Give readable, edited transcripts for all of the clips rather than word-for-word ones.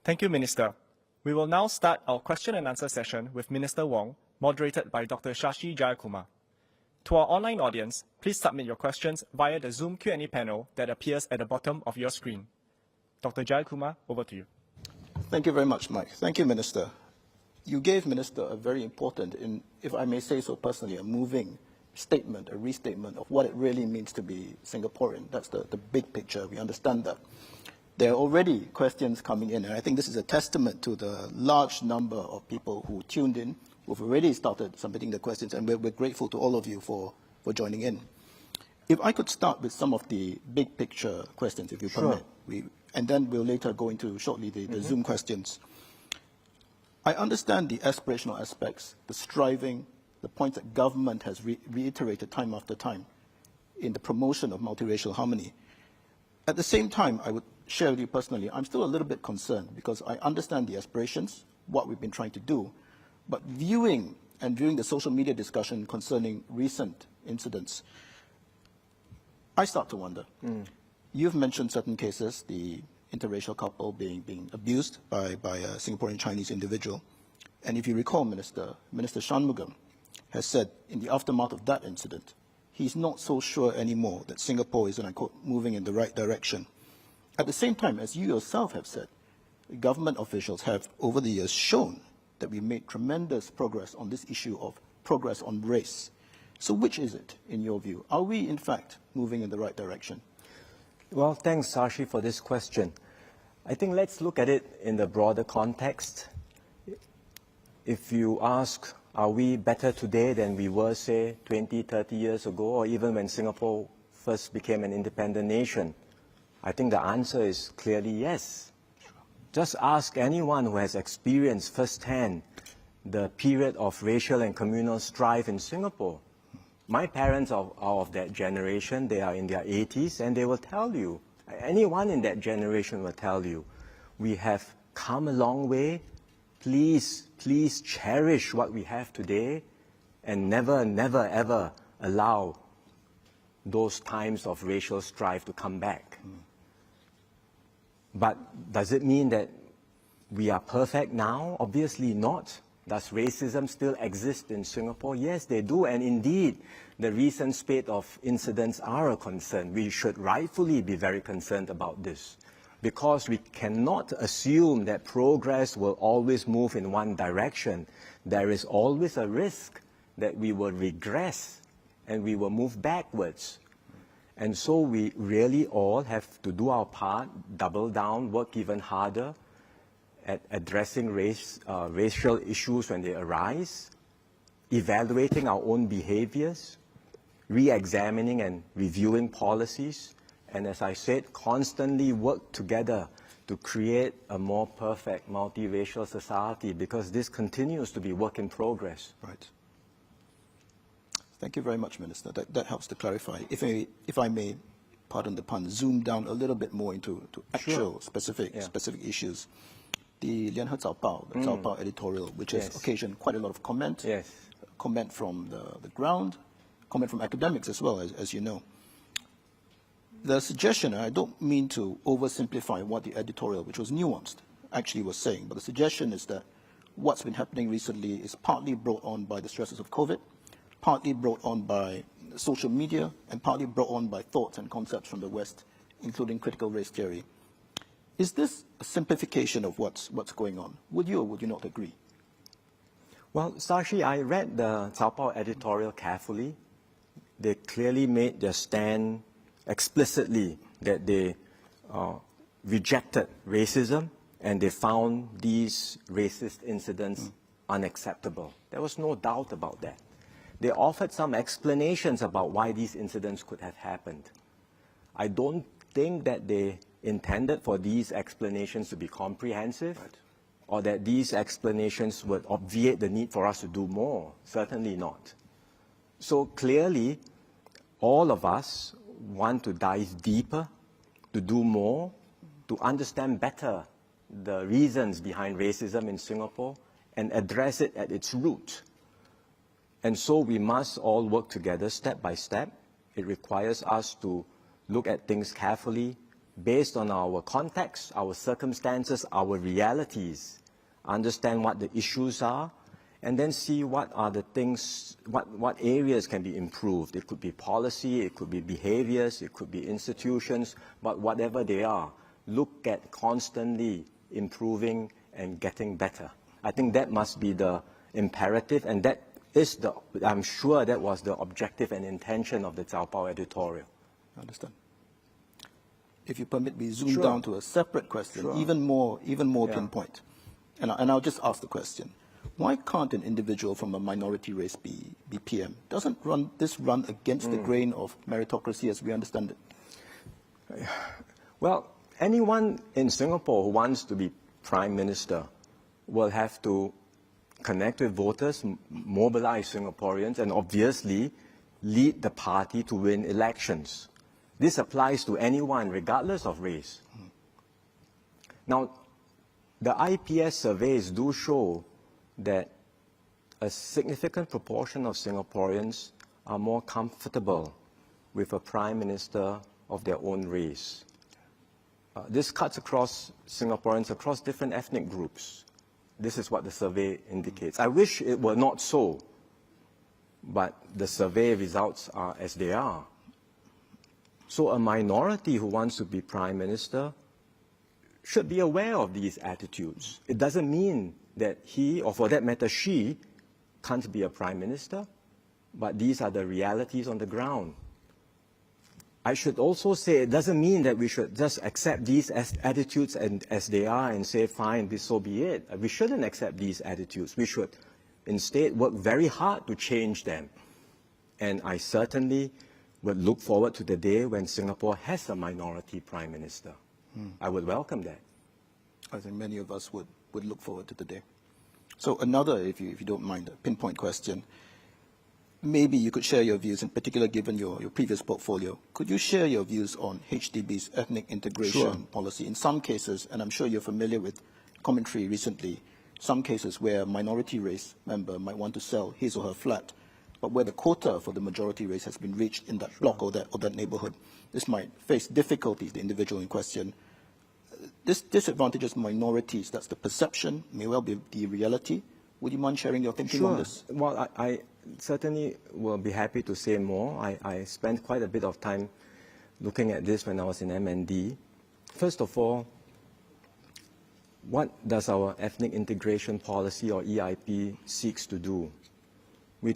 Thank you, Minister. We will now start our question and answer session with Minister Wong, moderated by Dr. Shashi Jayakumar. To our online audience, please submit your questions via the Zoom Q&A panel that appears at the bottom of your screen. Dr. Jayakumar, over to you. Thank you very much, Mike. Thank you, Minister. You gave, Minister, a very important, if I may say so personally, a moving statement, a restatement of what it really means to be Singaporean. That's the big picture. We understand that. There are already questions coming in, and I think this is a testament to the large number of people who tuned in, who've already started submitting the questions, and we're grateful to all of you for joining in. If I could start with some of the big picture questions, if you permit, and then we'll later go into shortly the Zoom questions. I understand the aspirational aspects, the striving, the points that government has reiterated time after time in the promotion of multiracial harmony. At the same time, I would share with you personally, I'm still a little bit concerned because I understand the aspirations, what we've been trying to do, but viewing the social media discussion concerning recent incidents, I start to wonder. You've mentioned certain cases, the interracial couple being abused by a Singaporean Chinese individual. And if you recall, Minister Shanmugam has said in the aftermath of that incident, he's not so sure anymore that Singapore is, and I quote, moving in the right direction. At the same time, as you yourself have said, government officials have, over the years, shown that we made tremendous progress on this issue of progress on race. So which is it, in your view? Are we, in fact, moving in the right direction? Well, thanks, Sashi, for this question. I think let's look at it in the broader context. If you ask, are we better today than we were, say, 20, 30 years ago, or even when Singapore first became an independent nation? I think the answer is clearly yes. Just ask anyone who has experienced firsthand the period of racial and communal strife in Singapore. My parents are of that generation. They are in their 80s, and they will tell you, anyone in that generation will tell you, we have come a long way. Please cherish what we have today and never, never, ever allow those times of racial strife to come back. But does it mean that we are perfect now? Obviously not. Does racism still exist in Singapore? Yes, they do. And indeed, the recent spate of incidents are a concern. We should rightfully be very concerned about this, because we cannot assume that progress will always move in one direction. There is always a risk that we will regress and we will move backwards. And so we really all have to do our part, double down, work even harder at addressing racial issues when they arise, evaluating our own behaviors, re-examining and reviewing policies, and as I said, constantly work together to create a more perfect multiracial society, because this continues to be work in progress. Right. Thank you very much, Minister. That helps to clarify. If I may, pardon the pun, zoom down a little bit more into actual specific issues. The Lianhe Cao Bao, the Cao Bao editorial, which has occasioned quite a lot of comment, comment from the ground, comment from academics as well, as you know. The suggestion, and I don't mean to oversimplify what the editorial, which was nuanced, actually was saying, but the suggestion is that what's been happening recently is partly brought on by the stresses of COVID, partly brought on by social media, and partly brought on by thoughts and concepts from the West, including critical race theory. Is this a simplification of what's going on? Would you or would you not agree? Well, Sashi, I read the Cao Bao editorial carefully. They clearly made their stand explicitly that they rejected racism and they found these racist incidents unacceptable. There was no doubt about that. They offered some explanations about why these incidents could have happened. I don't think that they intended for these explanations to be comprehensive, or that these explanations would obviate the need for us to do more. Certainly not. So clearly, all of us want to dive deeper, to do more, to understand better the reasons behind racism in Singapore and address it at its root. And so we must all work together step by step. It requires us to look at things carefully, based on our context, our circumstances, our realities, understand what the issues are, and then see what are the things, what areas can be improved. It could be policy, it could be behaviors, it could be institutions, but whatever they are, look at constantly improving and getting better. I think that must be the imperative, and that is the, I'm sure that was the objective and intention of the Cao Pao editorial. I understand. If you permit me, zoom Sure. down to a separate question, Sure. even more Yeah. pinpoint. And I'll just ask the question. Why can't an individual from a minority race be PM? Doesn't this run against the grain of meritocracy as we understand it? Well, anyone in Singapore who wants to be Prime Minister will have to connect with voters, mobilize Singaporeans, and obviously lead the party to win elections. This applies to anyone, regardless of race. Now, the IPS surveys do show that a significant proportion of Singaporeans are more comfortable with a Prime Minister of their own race. This cuts across Singaporeans across different ethnic groups. This is what the survey indicates. I wish it were not so, but the survey results are as they are. So a minority who wants to be Prime Minister should be aware of these attitudes. It doesn't mean that he, or for that matter she, can't be a Prime Minister, but these are the realities on the ground. I should also say it doesn't mean that we should just accept these attitudes as they are and say, fine, this so be it. We shouldn't accept these attitudes. We should instead work very hard to change them. And I certainly would look forward to the day when Singapore has a minority Prime Minister. I would welcome that. I think many of us would look forward to the day. So another, if you don't mind, a pinpoint question. Maybe you could share your views, in particular given your previous portfolio. Could you share your views on HDB's ethnic integration policy? In some cases, and I'm sure you're familiar with commentary recently, some cases where a minority race member might want to sell his or her flat, but where the quota for the majority race has been reached in that block or that neighborhood. This might face difficulties, the individual in question. This disadvantages minorities. That's the perception, may well be the reality. Would you mind sharing your thinking on this? Well, I certainly will be happy to say more. I spent quite a bit of time looking at this when I was in MND. First of all, what does our ethnic integration policy, or EIP, seeks to do? We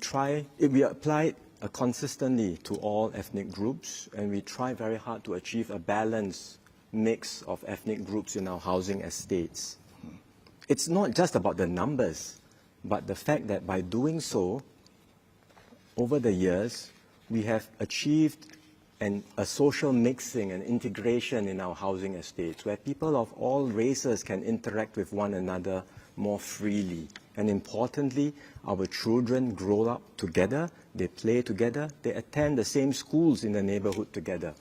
apply it consistently to all ethnic groups, and we try very hard to achieve a balanced mix of ethnic groups in our housing estates. It's not just about the numbers, but the fact that by doing so, over the years, we have achieved a social mixing and integration in our housing estates, where people of all races can interact with one another more freely. And importantly, our children grow up together, they play together, they attend the same schools in the neighborhood together.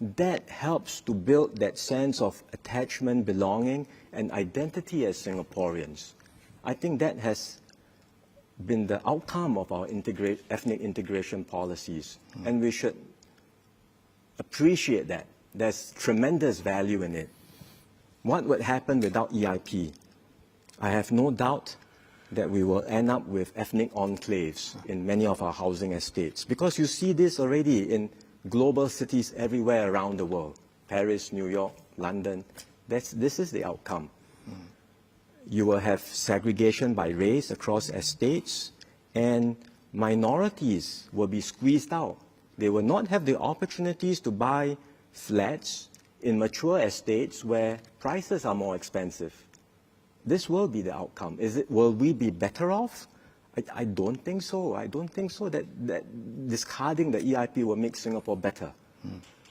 That helps to build that sense of attachment, belonging, and identity as Singaporeans. I think that has been the outcome of our ethnic integration policies, and we should appreciate that. There's tremendous value in it. What would happen without EIP? I have no doubt that we will end up with ethnic enclaves in many of our housing estates, because you see this already in global cities everywhere around the world. Paris, New York, London. This is the outcome. You will have segregation by race across estates, and minorities will be squeezed out. They will not have the opportunities to buy flats in mature estates where prices are more expensive. This will be the outcome. Will we be better off? I don't think so. I don't think so that discarding the EIP will make Singapore better.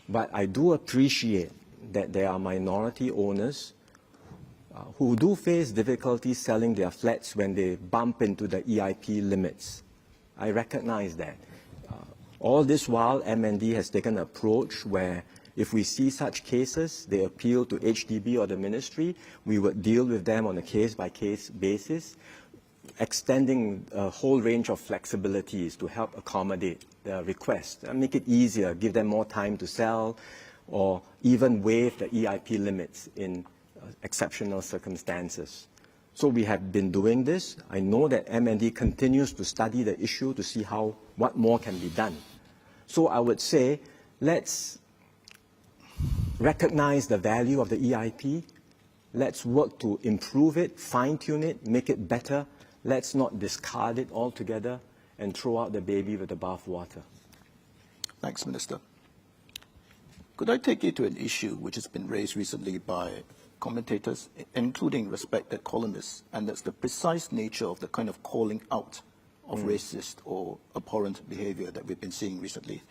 But I do appreciate that there are minority owners who do face difficulties selling their flats when they bump into the EIP limits. I recognize that. All this while, MND has taken an approach where if we see such cases, they appeal to HDB or the ministry, we would deal with them on a case-by-case basis, extending a whole range of flexibilities to help accommodate the request and make it easier, give them more time to sell, or even waive the EIP limits in exceptional circumstances. So we have been doing this. I know that MND continues to study the issue to see what more can be done. So I would say, let's recognize the value of the EIP. Let's work to improve it, fine-tune it, make it better. Let's not discard it altogether and throw out the baby with the bathwater. Thanks, Minister. Could I take you to an issue which has been raised recently by commentators, including respected columnists, and that's the precise nature of the kind of calling out of racist or abhorrent behavior that we've been seeing recently.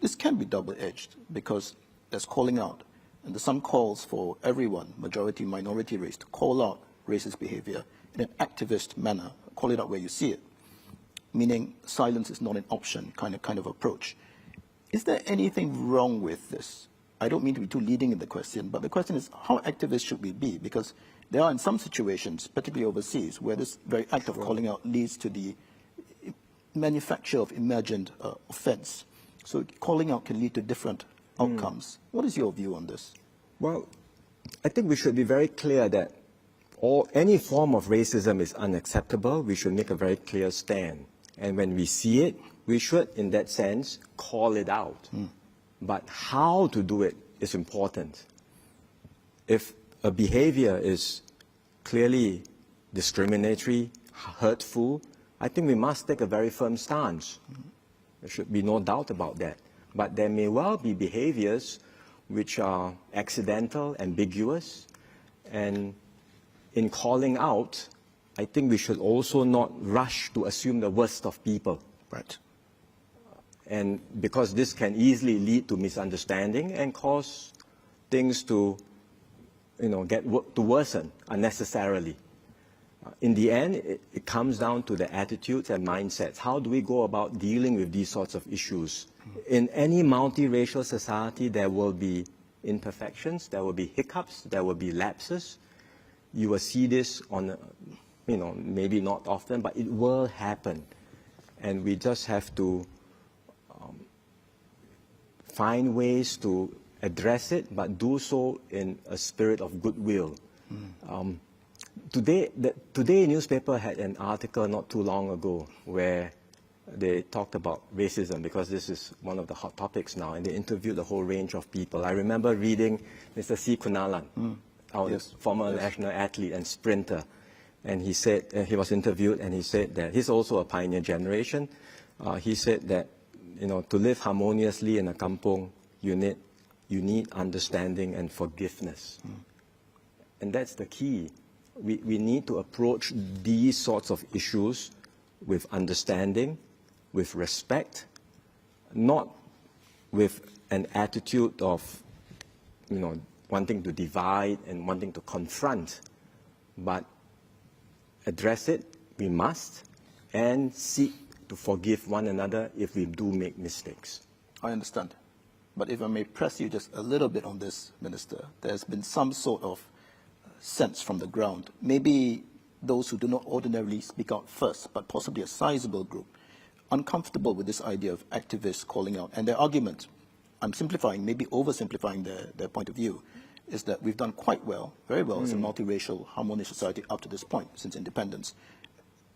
This can be double-edged because there's calling out, and there's some calls for everyone, majority, minority race, to call out racist behavior in an activist manner, call it out where you see it, meaning silence is not an option kind of approach. Is there anything wrong with this? I don't mean to be too leading in the question, but the question is, how activist should we be? Because there are in some situations, particularly overseas, where this very act of calling out leads to the manufacture of imagined offense. So calling out can lead to different outcomes. What is your view on this? Well, I think we should be very clear that any form of racism is unacceptable. We should make a very clear stand. And when we see it, we should, in that sense, call it out. But how to do it is important. If a behavior is clearly discriminatory, hurtful, I think we must take a very firm stance. There should be no doubt about that. But there may well be behaviors which are accidental, ambiguous, and in calling out, I think we should also not rush to assume the worst of people. Right. And because this can easily lead to misunderstanding and cause things to, to worsen unnecessarily. In the end, it comes down to the attitudes and mindsets. How do we go about dealing with these sorts of issues? In any multiracial society, there will be imperfections, there will be hiccups, there will be lapses. You will see this on, maybe not often, but it will happen. And we just have to find ways to address it, but do so in a spirit of goodwill. Today newspaper had an article not too long ago where they talked about racism, because this is one of the hot topics now, and they interviewed a whole range of people. I remember reading Mr. C. Kunalan, our former national athlete and sprinter, and he said, he was interviewed, and he said that he's also a pioneer generation. He said that, to live harmoniously in a kampong, you need understanding and forgiveness. And that's the key. We need to approach these sorts of issues with understanding, with respect, not with an attitude of, wanting to divide and wanting to confront, but address it, we must, and seek to forgive one another if we do make mistakes. I understand. But if I may press you just a little bit on this, Minister, there's been some sort of sense from the ground. Maybe those who do not ordinarily speak out first, but possibly a sizable group, uncomfortable with this idea of activists calling out. And their argument, I'm simplifying, maybe oversimplifying their point of view, is that we've done quite well, very well, as a multiracial, harmonious society up to this point, since independence.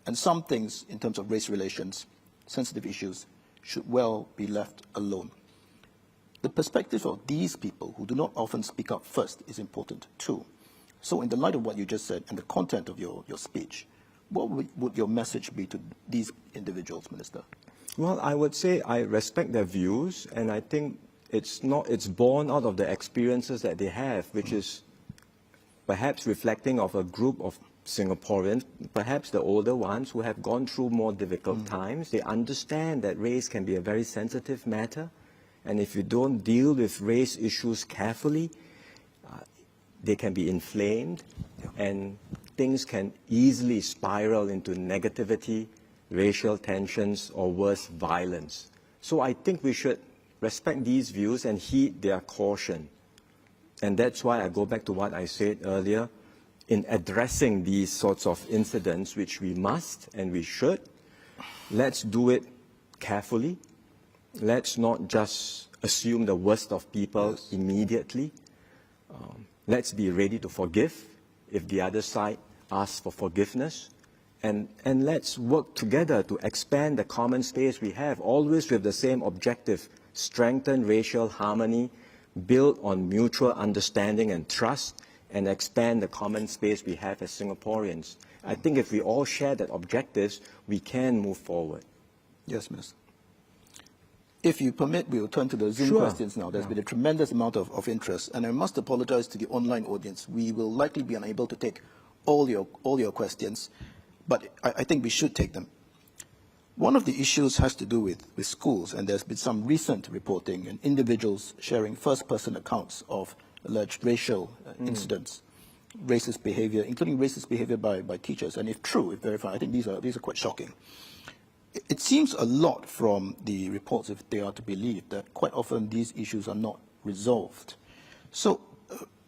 And some things, in terms of race relations, sensitive issues, should well be left alone. The perspective of these people who do not often speak up first is important too. So in the light of what you just said and the content of your speech, what would your message be to these individuals, Minister? Well, I would say I respect their views, and I think it's born out of the experiences that they have, which is perhaps reflecting of a group of Singaporeans, perhaps the older ones, who have gone through more difficult times. They understand that race can be a very sensitive matter, and if you don't deal with race issues carefully, they can be inflamed, and things can easily spiral into negativity, racial tensions, or worse, violence. So I think we should respect these views and heed their caution. And that's why I go back to what I said earlier. In addressing these sorts of incidents, which we must and we should, let's do it carefully, let's not just assume the worst of people immediately. Let's be ready to forgive if the other side asks for forgiveness. And let's work together to expand the common space we have, always with the same objective: strengthen racial harmony, build on mutual understanding and trust, and expand the common space we have as Singaporeans. I think if we all share that objectives, we can move forward. Yes, Minister. If you permit, we will turn to the Zoom Sure. questions now. There's been a tremendous amount of interest, and I must apologize to the online audience. We will likely be unable to take all your questions, but I think we should take them. One of the issues has to do with schools, and there's been some recent reporting and individuals sharing first-person accounts of alleged racial incidents, racist behavior, including racist behavior by teachers. And if true, if verified, I think these are quite shocking. It seems a lot from the reports, if they are to be believed, that quite often these issues are not resolved. So,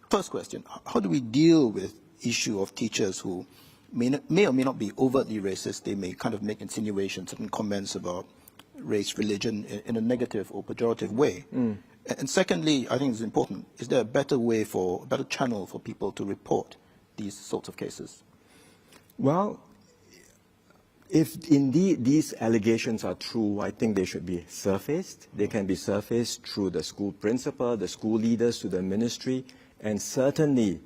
first question, how do we deal with issue of teachers who may or may not be overtly racist? They may kind of make insinuations and comments about race, religion in a negative or pejorative way. And secondly, I think it's important, is there a better channel for people to report these sorts of cases? Well, if indeed these allegations are true, I think they should be surfaced. They can be surfaced through the school principal, the school leaders, to the ministry, and certainly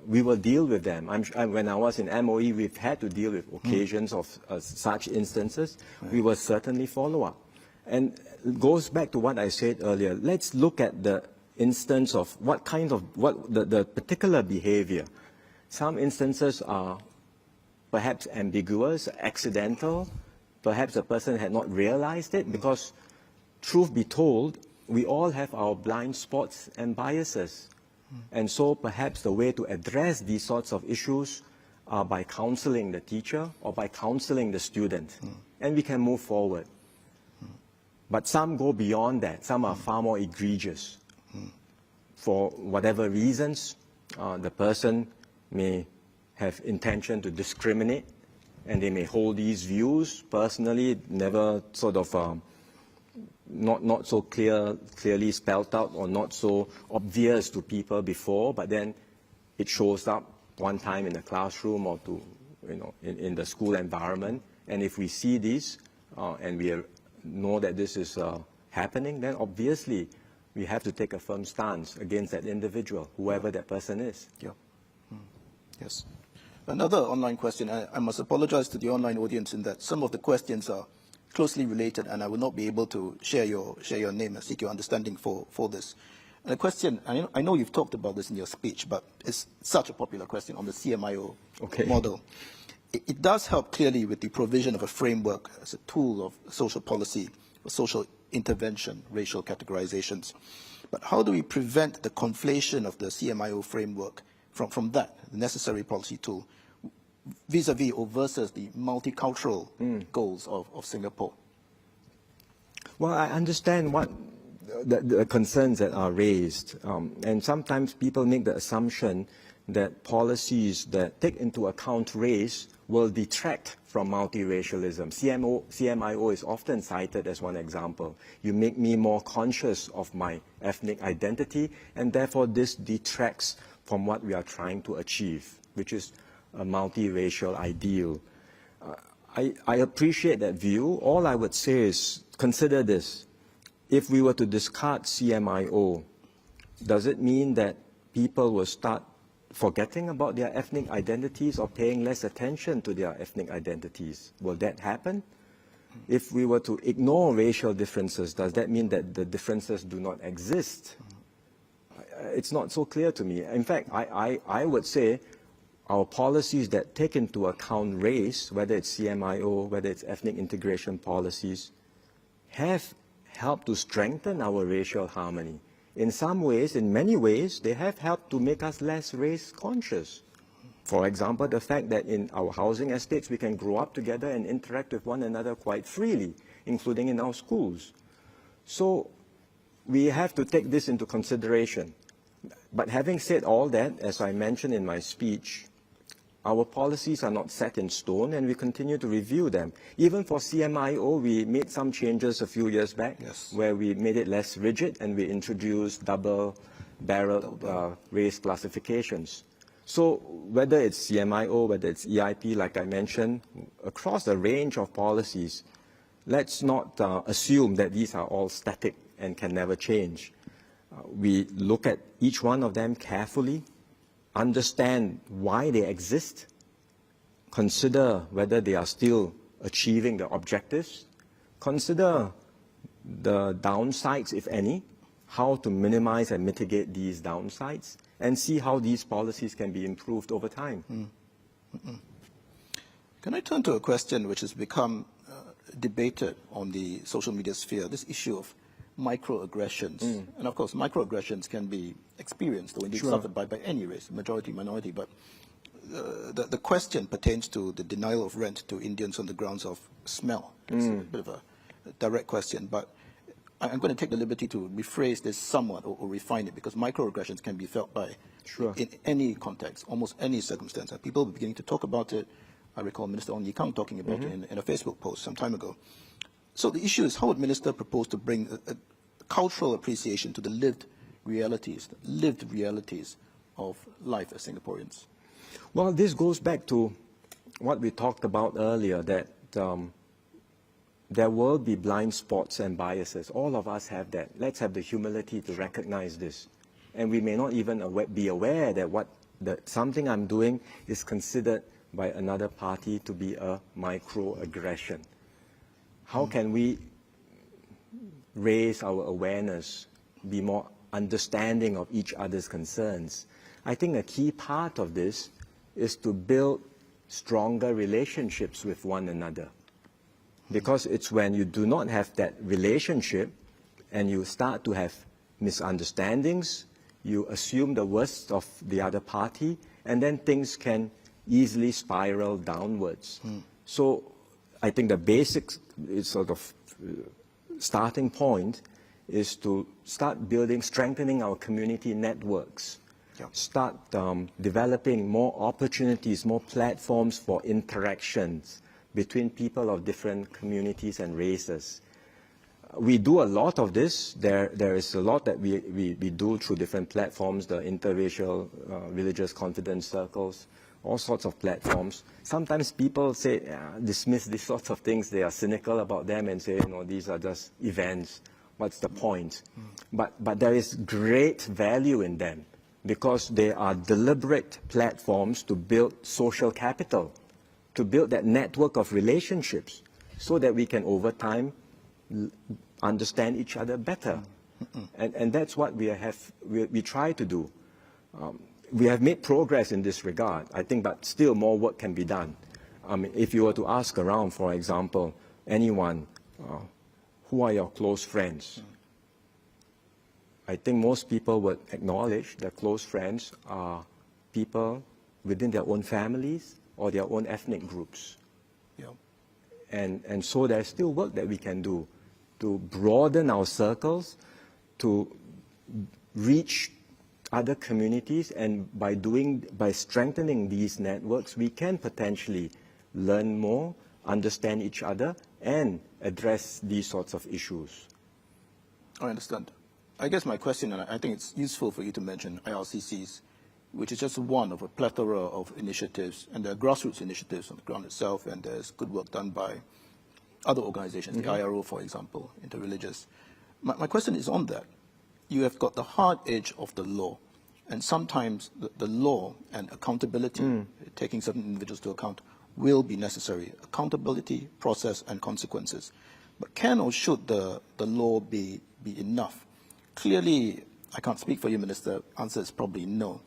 we will deal with them. When I was in MOE, we've had to deal with occasions of such instances. Right. We will certainly follow up. And it goes back to what I said earlier. Let's look at the instance of what the particular behavior. Some instances are perhaps ambiguous, accidental. Perhaps a person had not realized it, because, truth be told, we all have our blind spots and biases. And so perhaps the way to address these sorts of issues are by counseling the teacher or by counseling the student. And we can move forward. But some go beyond that. Some are far more egregious. For whatever reasons, the person may have intention to discriminate, and they may hold these views personally, never sort of not so clearly spelled out or not so obvious to people before, but then it shows up one time in the classroom or in the school environment. And if we see this and we know that this is happening, then obviously we have to take a firm stance against that individual, whoever that person is. Yeah. Yes. Another online question. I must apologize to the online audience in that some of the questions are closely related, and I will not be able to share your name and seek your understanding for this. And a question, I know you've talked about this in your speech, but it's such a popular question on the CMIO model. It does help clearly with the provision of a framework as a tool of social policy, for social intervention, racial categorizations. But how do we prevent the conflation of the CMIO framework from that, the necessary policy tool, vis-à-vis or versus the multicultural goals of Singapore? Well, I understand what the concerns that are raised. And sometimes people make the assumption that policies that take into account race will detract from multiracialism. CMIO is often cited as one example. You make me more conscious of my ethnic identity, and therefore this detracts from what we are trying to achieve, which is a multiracial ideal. I appreciate that view. All I would say is, consider this. If we were to discard CMIO, does it mean that people will start forgetting about their ethnic identities or paying less attention to their ethnic identities? Will that happen? If we were to ignore racial differences, does that mean that the differences do not exist? It's not so clear to me. In fact, I would say our policies that take into account race, whether it's CMIO, whether it's ethnic integration policies, have helped to strengthen our racial harmony. In some ways, in many ways, they have helped to make us less race conscious. For example, the fact that in our housing estates, we can grow up together and interact with one another quite freely, including in our schools. So we have to take this into consideration. But having said all that, as I mentioned in my speech, Our policies are not set in stone, and we continue to review them. Even for CMIO, we made some changes a few years back, Yes. where we made it less rigid and we introduced double-barrel race classifications. So whether it's CMIO, whether it's EIP, like I mentioned, across a range of policies, let's not assume that these are all static and can never change. We look at each one of them carefully, understand why they exist, consider whether they are still achieving the objectives, consider the downsides, if any, how to minimize and mitigate these downsides, and see how these policies can be improved over time. Can I turn to a question which has become debated on the social media sphere, this issue of microaggressions. And of course, microaggressions can be experienced or indeed suffered by any race, majority, minority, but the question pertains to the denial of rent to Indians on the grounds of smell. It's a bit of a direct question, but I'm going to take the liberty to rephrase this somewhat or refine it, because microaggressions can be felt by, in any context, almost any circumstance. And people are beginning to talk about it. I recall Minister Ong Ye Kung talking about it in a Facebook post some time ago. So the issue is, how would Minister propose to bring a cultural appreciation to the lived realities of life as Singaporeans? Well, this goes back to what we talked about earlier, that there will be blind spots and biases. All of us have that. Let's have the humility to recognize this. And we may not even be aware that something I'm doing is considered by another party to be a microaggression. How can we raise our awareness, be more understanding of each other's concerns? I think a key part of this is to build stronger relationships with one another. Because it's when you do not have that relationship and you start to have misunderstandings, you assume the worst of the other party, and then things can easily spiral downwards. So I think the basic sort of starting point is to start strengthening our community networks. Start developing more opportunities, more platforms for interactions between people of different communities and races. We do a lot of this. There is a lot that we do through different platforms, the interracial religious confidence circles, all sorts of platforms. Sometimes people dismiss these sorts of things. They are cynical about them and say, these are just events. What's the point? But there is great value in them, because they are deliberate platforms to build social capital, to build that network of relationships, so that we can, over time, understand each other better. And that's what we try to do. We have made progress in this regard, I think, but still more work can be done. If you were to ask around, for example, anyone, who are your close friends? I think most people would acknowledge that close friends are people within their own families or their own ethnic groups. And so there's still work that we can do to broaden our circles, to reach other communities, and by strengthening these networks, we can potentially learn more, understand each other, and address these sorts of issues. I understand. I guess my question, and I think it's useful for you to mention IRCCs, which is just one of a plethora of initiatives, and there are grassroots initiatives on the ground itself, and there's good work done by other organizations, the IRO, for example, interreligious. My question is on that. You have got the hard edge of the law, and sometimes the law and accountability, taking certain individuals to account, will be necessary. Accountability, process, and consequences. But can or should the law be enough? Clearly, I can't speak for you, Minister. Answer is probably no.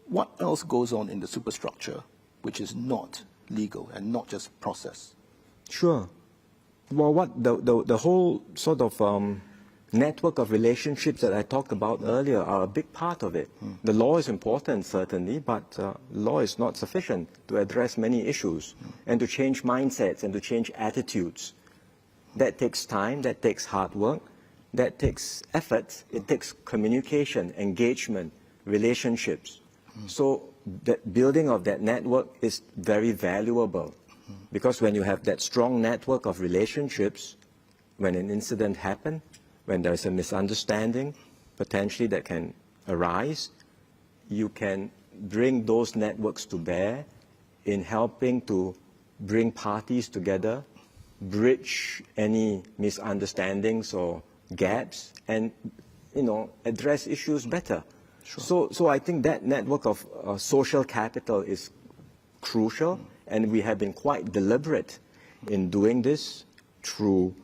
What else goes on in the superstructure which is not legal and not just process? Sure. Well, the whole sort of network of relationships that I talked about earlier are a big part of it. The law is important, certainly, but law is not sufficient to address many issues and to change mindsets and to change attitudes. That takes time, that takes hard work, that takes effort, it takes communication, engagement, relationships. So that building of that network is very valuable, because when you have that strong network of relationships, when an incident happens, when there's a misunderstanding potentially that can arise, you can bring those networks to bear in helping to bring parties together, bridge any misunderstandings or gaps, and address issues better. Sure. So I think that network of social capital is crucial, and we have been quite deliberate in doing this through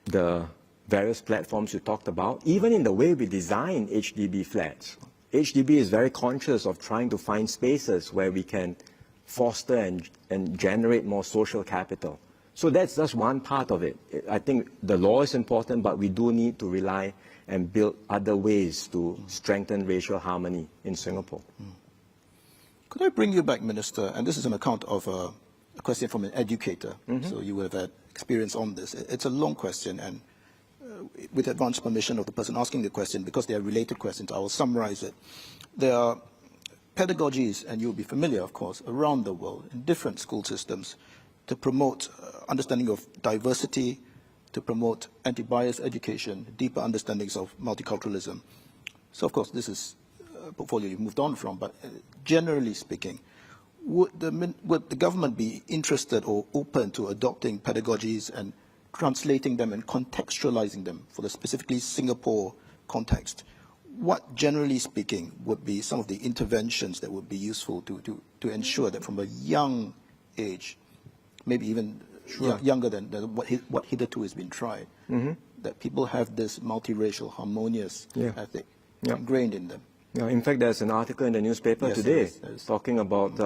the various platforms you talked about, even in the way we design HDB flats. HDB is very conscious of trying to find spaces where we can foster and generate more social capital. So that's just one part of it. I think the law is important, but we do need to rely and build other ways to strengthen racial harmony in Singapore. Could I bring you back, Minister? And this is an account of a question from an educator, so you would have had experience on this. It's a long question, and with advance permission of the person asking the question, because they are related questions, I will summarize it. There are pedagogies, and you'll be familiar, of course, around the world in different school systems to promote understanding of diversity, to promote anti-bias education, deeper understandings of multiculturalism. So, of course, this is a portfolio you've moved on from, but generally speaking, would the government be interested or open to adopting pedagogies and translating them and contextualizing them for the specifically Singapore context? What, generally speaking, would be some of the interventions that would be useful to ensure that from a young age, maybe even younger than what hitherto has been tried, that people have this multiracial, harmonious ethic ingrained in them? In fact, there's an article in the newspaper today talking about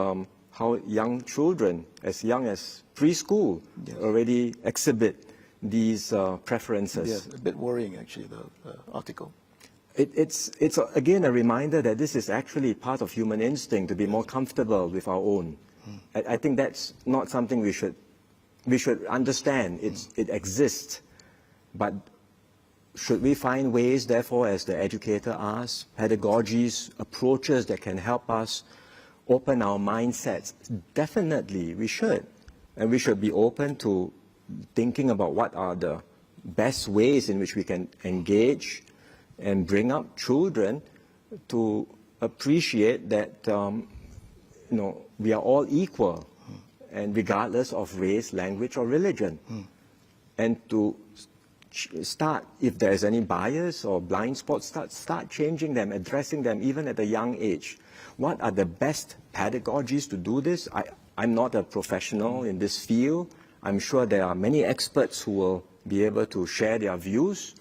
how young children, as young as preschool, already exhibit these preferences. Yes, a bit worrying, actually, the article. It's again a reminder that this is actually part of human instinct to be more comfortable with our own. I think that's not something we should understand. It exists, but should we find ways, therefore, as the educator asks, pedagogies, approaches that can help us open our mindsets? Definitely, we should. And we should be open to thinking about what are the best ways in which we can engage and bring up children to appreciate that we are all equal, and regardless of race, language, or religion. And to start, if there's any bias or blind spots, start changing them, addressing them even at a young age. What are the best pedagogies to do this? I'm not a professional in this field. I'm sure there are many experts who will be able to share their views.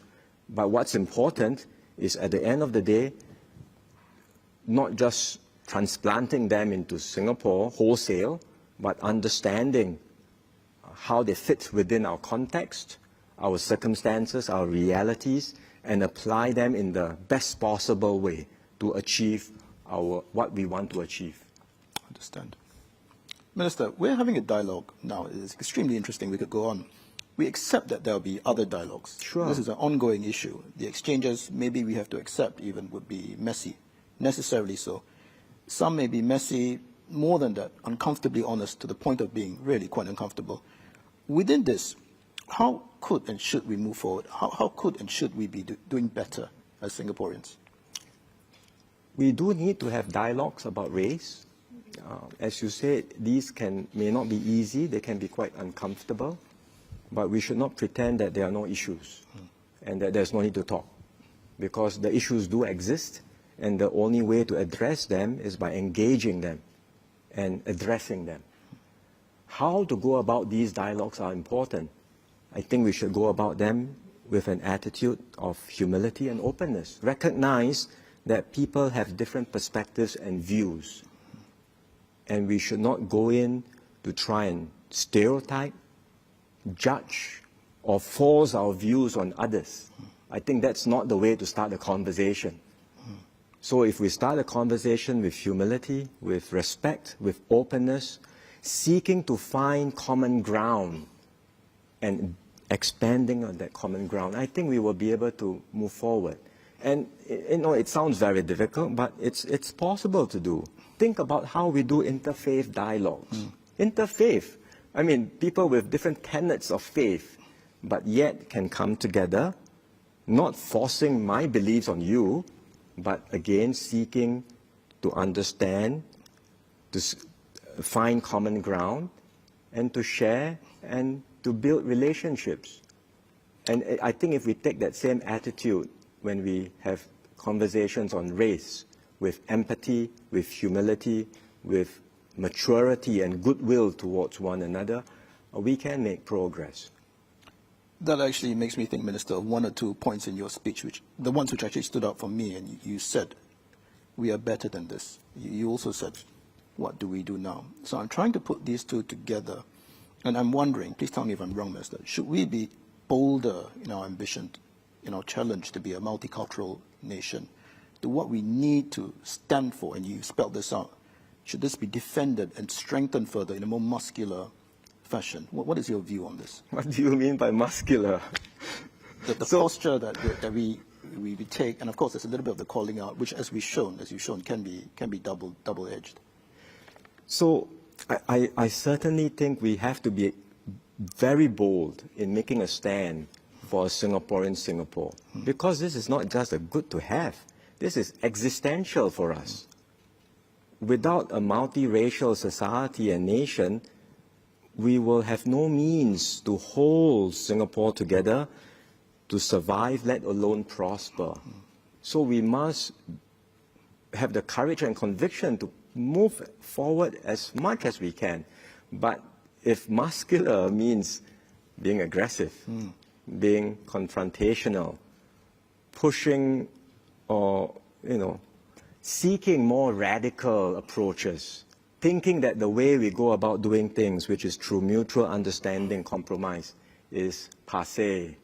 But what's important is, at the end of the day, not just transplanting them into Singapore wholesale, but understanding how they fit within our context, our circumstances, our realities, and apply them in the best possible way to achieve what we want to achieve. Understand. Minister, we're having a dialogue now. It's extremely interesting. We could go on. We accept that there'll be other dialogues. Sure. This is an ongoing issue. The exchanges, maybe we have to accept even, would be messy, necessarily so. Some may be messy, more than that, uncomfortably honest, to the point of being really quite uncomfortable. Within this, how could and should we move forward? How could and should we be doing better as Singaporeans? We do need to have dialogues about race. As you said, these may not be easy. They can be quite uncomfortable. But we should not pretend that there are no issues and that there's no need to talk, because the issues do exist, and the only way to address them is by engaging them and addressing them. How to go about these dialogues are important. I think we should go about them with an attitude of humility and openness. Recognize that people have different perspectives and views, and we should not go in to try and stereotype, judge, or force our views on others. I think that's not the way to start a conversation. So if we start a conversation with humility, with respect, with openness, seeking to find common ground and expanding on that common ground, I think we will be able to move forward. And it sounds very difficult, but it's possible to do. Think about how we do interfaith dialogues. Interfaith, I mean, people with different tenets of faith, but yet can come together, not forcing my beliefs on you, but again seeking to understand, to find common ground, and to share and to build relationships. And I think if we take that same attitude when we have conversations on race, with empathy, with humility, with maturity and goodwill towards one another, we can make progress. That actually makes me think, Minister, of one or two points in your speech, the ones which actually stood out for me, and you said, we are better than this. You also said, what do we do now? So I'm trying to put these two together, and I'm wondering, please tell me if I'm wrong, Minister, should we be bolder in our ambition, in our challenge to be a multicultural nation? Do what we need to stand for, and you spelled this out, should this be defended and strengthened further in a more muscular fashion? What is your view on this? What do you mean by muscular? The posture that we take, and of course there's a little bit of the calling out, which as you've shown, can be double-edged. So I certainly think we have to be very bold in making a stand for a Singaporean Singapore, because this is not just a good to have. This is existential for us. Without a multiracial society and nation, we will have no means to hold Singapore together, to survive, let alone prosper. So we must have the courage and conviction to move forward as much as we can. But if muscular means being aggressive, being confrontational, pushing or, seeking more radical approaches, thinking that the way we go about doing things, which is through mutual understanding, compromise, is passé.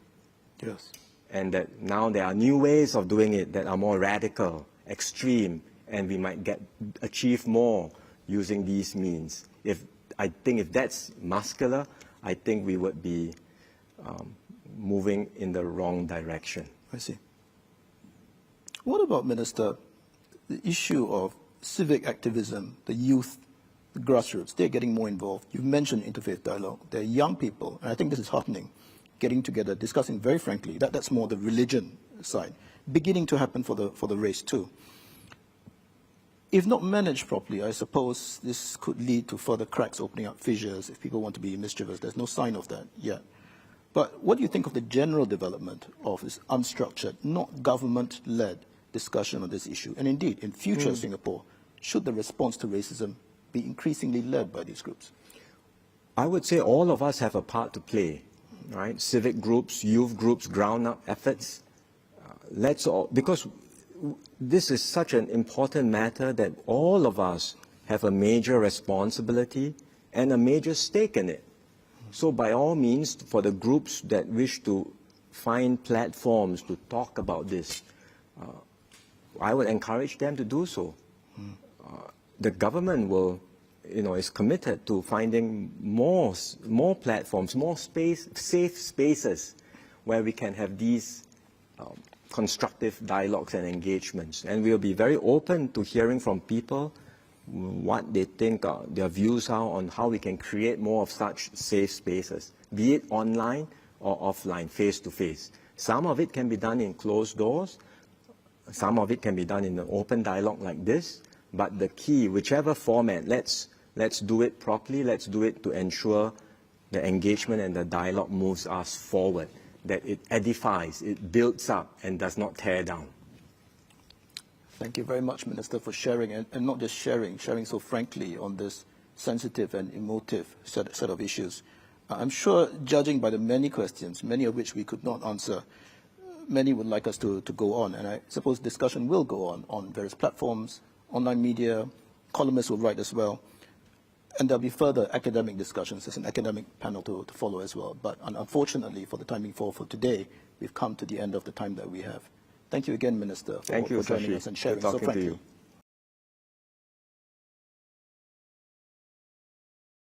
Yes. And that now there are new ways of doing it that are more radical, extreme, and we might achieve more using these means. I think if that's muscular, I think we would be moving in the wrong direction. I see. What about, Minister, the issue of civic activism, the youth, the grassroots? They're getting more involved. You've mentioned interfaith dialogue. They're young people, and I think this is heartening, getting together, discussing very frankly. That's more the religion side, beginning to happen for the race too. If not managed properly, I suppose this could lead to further cracks opening up, fissures, if people want to be mischievous. There's no sign of that yet. But what do you think of the general development of this unstructured, not government-led discussion on this issue? And indeed, in future Singapore, should the response to racism be increasingly led by these groups? I would say all of us have a part to play, right? Civic groups, youth groups, ground-up efforts. Because this is such an important matter that all of us have a major responsibility and a major stake in it. So by all means, for the groups that wish to find platforms to talk about this, I would encourage them to do so. The government is committed to finding more platforms, more safe spaces where we can have these constructive dialogues and engagements. And we'll be very open to hearing from people what they think their views are on how we can create more of such safe spaces, be it online or offline, face-to-face. Some of it can be done in closed doors. Some of it can be done in an open dialogue like this. But the key, whichever format, let's do it properly. Let's do it to ensure the engagement and the dialogue moves us forward, that it edifies, it builds up, and does not tear down. Thank you very much, Minister, for sharing, and not just sharing so frankly on this sensitive and emotive set of issues. I'm sure, judging by the many questions, many of which we could not answer, many would like us to go on, and I suppose discussion will go on various platforms, online media, columnists will write as well, and there'll be further academic discussions. There's an academic panel to follow as well, but unfortunately, for the timing for today, we've come to the end of the time that we have. Thank you again, Minister, for joining us and sharing so frankly.